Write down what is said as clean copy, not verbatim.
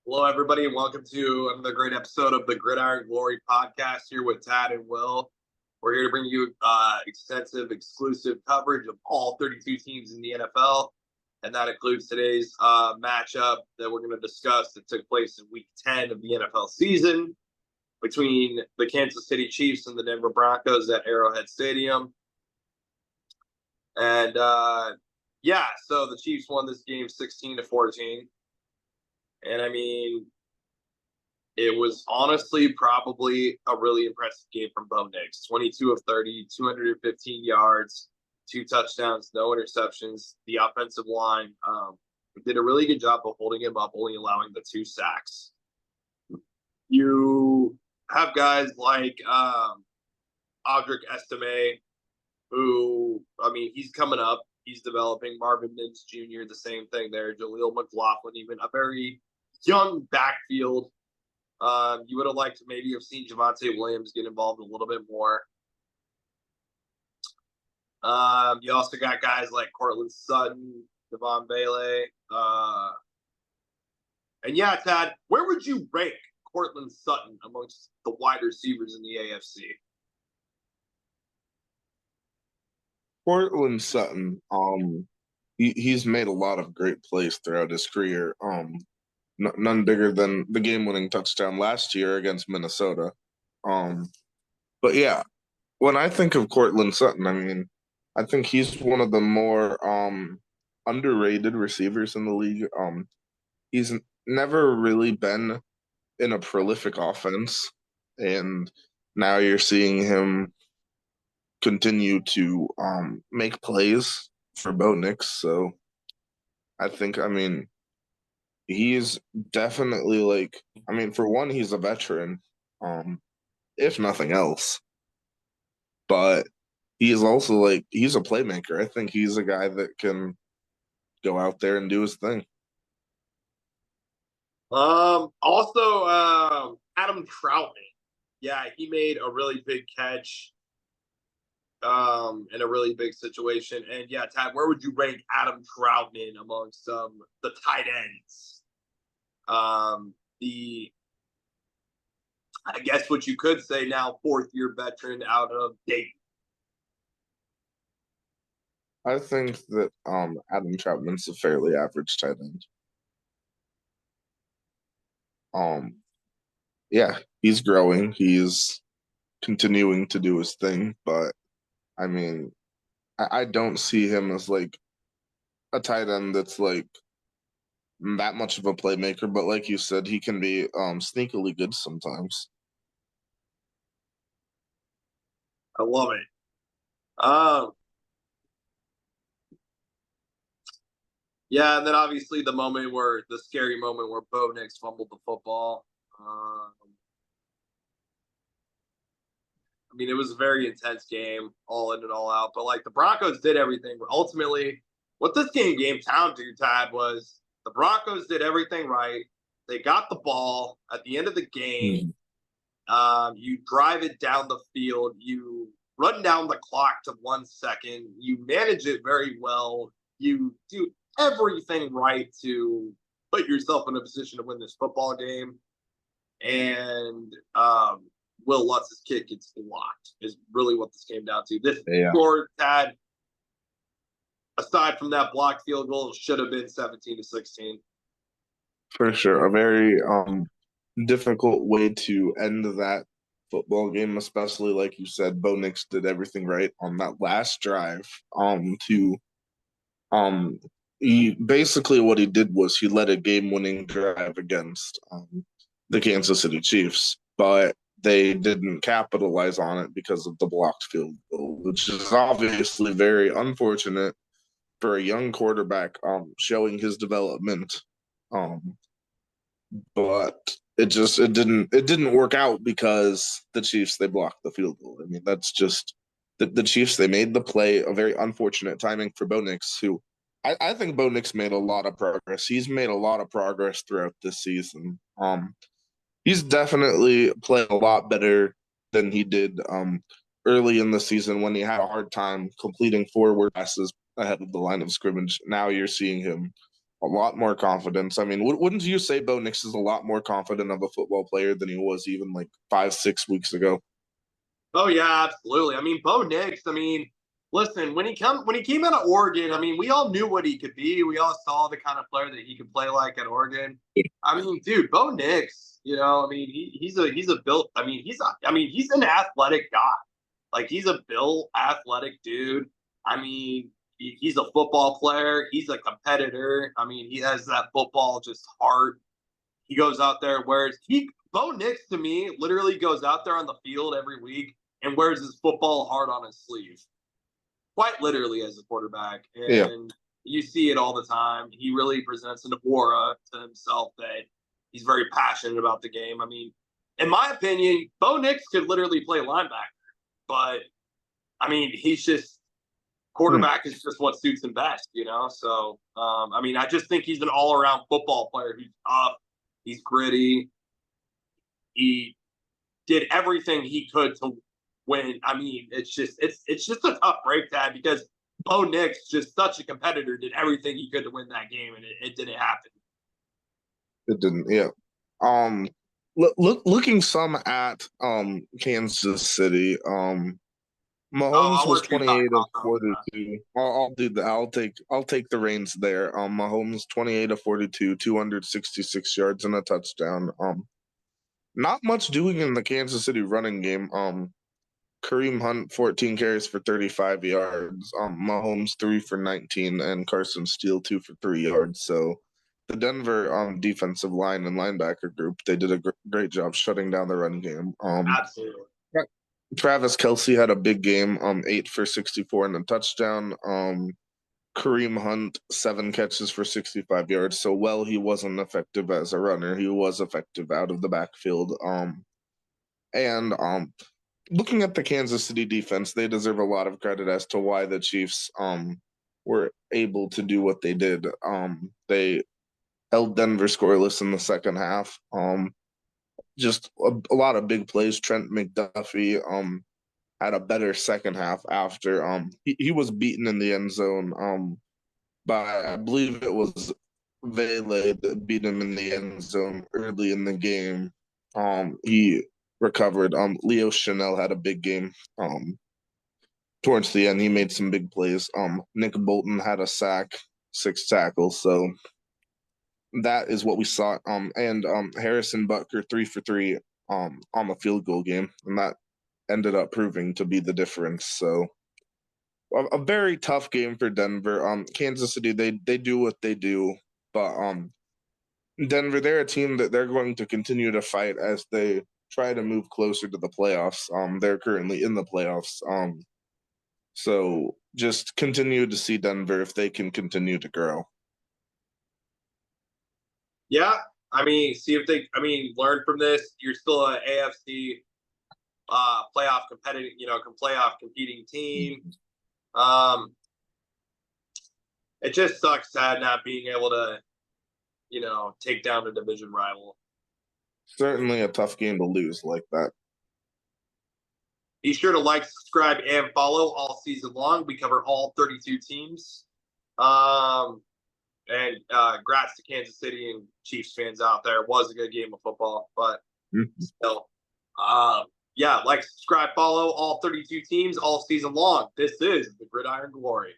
Hello, everybody, and welcome to another great episode of the Gridiron Glory podcast here with Tad and Will. We're here to bring you extensive, exclusive coverage of all 32 teams in the NFL, and that includes today's matchup that we're going to discuss that took place in Week 10 of the NFL season between the Kansas City Chiefs and the Denver Broncos at Arrowhead Stadium. And so the Chiefs won this game 16-14. And I mean, it was honestly probably a really impressive game from Bo Nix. 22 of 30, 215 yards, 2 touchdowns, no interceptions. The offensive line did a really good job of holding him up, only allowing the 2 sacks. You have guys like Audric Estime, who, I mean, he's coming up. He's developing. Marvin Mims Jr., the same thing there. Jaleel McLaughlin, even a very young backfield. You would have liked to maybe have seen Javonte Williams get involved a little bit more. You also got guys like Cortland Sutton, Devon Bailey. And yeah, Tad, where would you rank Cortland Sutton amongst the wide receivers in the AFC? Cortland Sutton, he's made a lot of great plays throughout his career. None bigger than the game-winning touchdown last year against Minnesota. But yeah, when I think of Cortland Sutton, I mean, I think he's one of the more underrated receivers in the league. He's never really been in a prolific offense, and now you're seeing him continue to make plays for Bo Nix. So I mean, he's definitely for one, he's a veteran, if nothing else. But he is also he's a playmaker. I think he's a guy that can go out there and do his thing. Also, Adam Troutman. Yeah, he made a really big catch in a really big situation. And yeah, Tad, where would you rank Adam Troutman amongst the tight ends? I guess what you could say now, 4th-year veteran out of Dayton. I think that Adam Troutman's a fairly average tight end. Yeah, he's growing. He's continuing to do his thing, but I mean, I don't see him as a tight end that's that much of a playmaker, but like you said, he can be sneakily good sometimes. I love it. Yeah, and then obviously the scary moment where Bo Nix fumbled the football. I mean, it was a very intense game, all in and all out. But the Broncos did everything. Ultimately, what this game down to, Tad, was the Broncos did everything right. They got the ball at the end of the game. You drive it down the field. You run down the clock to 1 second. You manage it very well. You do everything right to put yourself in a position to win this football game. And Will Lutz's kick gets blocked is really what this came down to. This score had, aside from that blocked field goal, should have been 17-16. For sure. A very difficult way to end that football game, especially like you said, Bo Nix did everything right on that last drive. Basically what he did was he led a game-winning drive against the Kansas City Chiefs, but they didn't capitalize on it because of the blocked field goal, which is obviously very unfortunate for a young quarterback showing his development. But it didn't work out because the Chiefs, they blocked the field goal. I mean, that's just the Chiefs, they made the play, a very unfortunate timing for Bo Nix, who I think Bo Nix made a lot of progress. He's made a lot of progress throughout this season. He's definitely played a lot better than he did early in the season when he had a hard time completing forward passes ahead of the line of scrimmage. Now you're seeing him a lot more confidence. I mean, wouldn't you say Bo Nix is a lot more confident of a football player than he was even like 5, 6 weeks ago? Oh yeah, absolutely. I mean, Bo Nix. I mean, listen, when he came out of Oregon, I mean, we all knew what he could be. We all saw the kind of player that he could play like at Oregon. I mean, dude, Bo Nix. I mean, he's a built. I mean, he's an athletic guy. Like he's a built athletic dude. I mean, he's a football player. He's a competitor. I mean, he has that football just heart. He goes out there, wears he Bo Nix to me literally goes out there on the field every week and wears his football heart on his sleeve, quite literally as a quarterback. Yeah, And you see it all the time. He really presents an aura to himself that he's very passionate about the game. I mean, in my opinion, Bo Nix could literally play linebacker, but I mean, he's just hmm. quarterback is just what suits him best. So, I mean, I just think he's an all around football player. He's tough, he's gritty, he did everything he could to win. I mean, it's just a tough break to have because Bo Nix, just such a competitor, did everything he could to win that game, and it didn't happen. It didn't. Yeah. Um, looking some at Kansas City. Oh, Mahomes I'll was let you talk 28 of about that. 42. I'll do that. I'll take the reins there. Mahomes 28 of 42, 266 yards and a touchdown. Not much doing in the Kansas City running game. Kareem Hunt 14 carries for 35 yards. Mahomes 3 for 19 and Carson Steele 2 for 3 yards. So the Denver defensive line and linebacker group, they did a great job shutting down the run game. Absolutely. Travis Kelsey had a big game, 8 for 64 and a touchdown. Kareem Hunt, 7 catches for 65 yards. So while he wasn't effective as a runner, he was effective out of the backfield. And looking at the Kansas City defense, they deserve a lot of credit as to why the Chiefs were able to do what they did. They held Denver scoreless in the second half. Just a lot of big plays. Trent McDuffie had a better second half after he was beaten in the end zone by, I believe it was Vele that beat him in the end zone early in the game. He recovered. Leo Chanel had a big game. Towards the end, he made some big plays. Nick Bolton had a sack, 6 tackles. So that is what we saw. And Harrison Butker 3 for 3 on the field goal game, and that ended up proving to be the difference. So a very tough game for Denver. Kansas City, they do what they do, but Denver, they're a team that they're going to continue to fight as they try to move closer to the playoffs. They're currently in the playoffs. So just continue to see Denver if they can continue to grow. Yeah, I mean, see if they. I mean, learn from this. You're still an AFC playoff competitive, playoff competing team. Um, it just sucks sad not being able to, take down a division rival. Certainly a tough game to lose like that. Be sure to like, subscribe, and follow all season long. We cover all 32 teams. And congrats to Kansas City and Chiefs fans out there. It was a good game of football, but still, yeah, like, subscribe, follow all 32 teams all season long. This is the Gridiron Glory.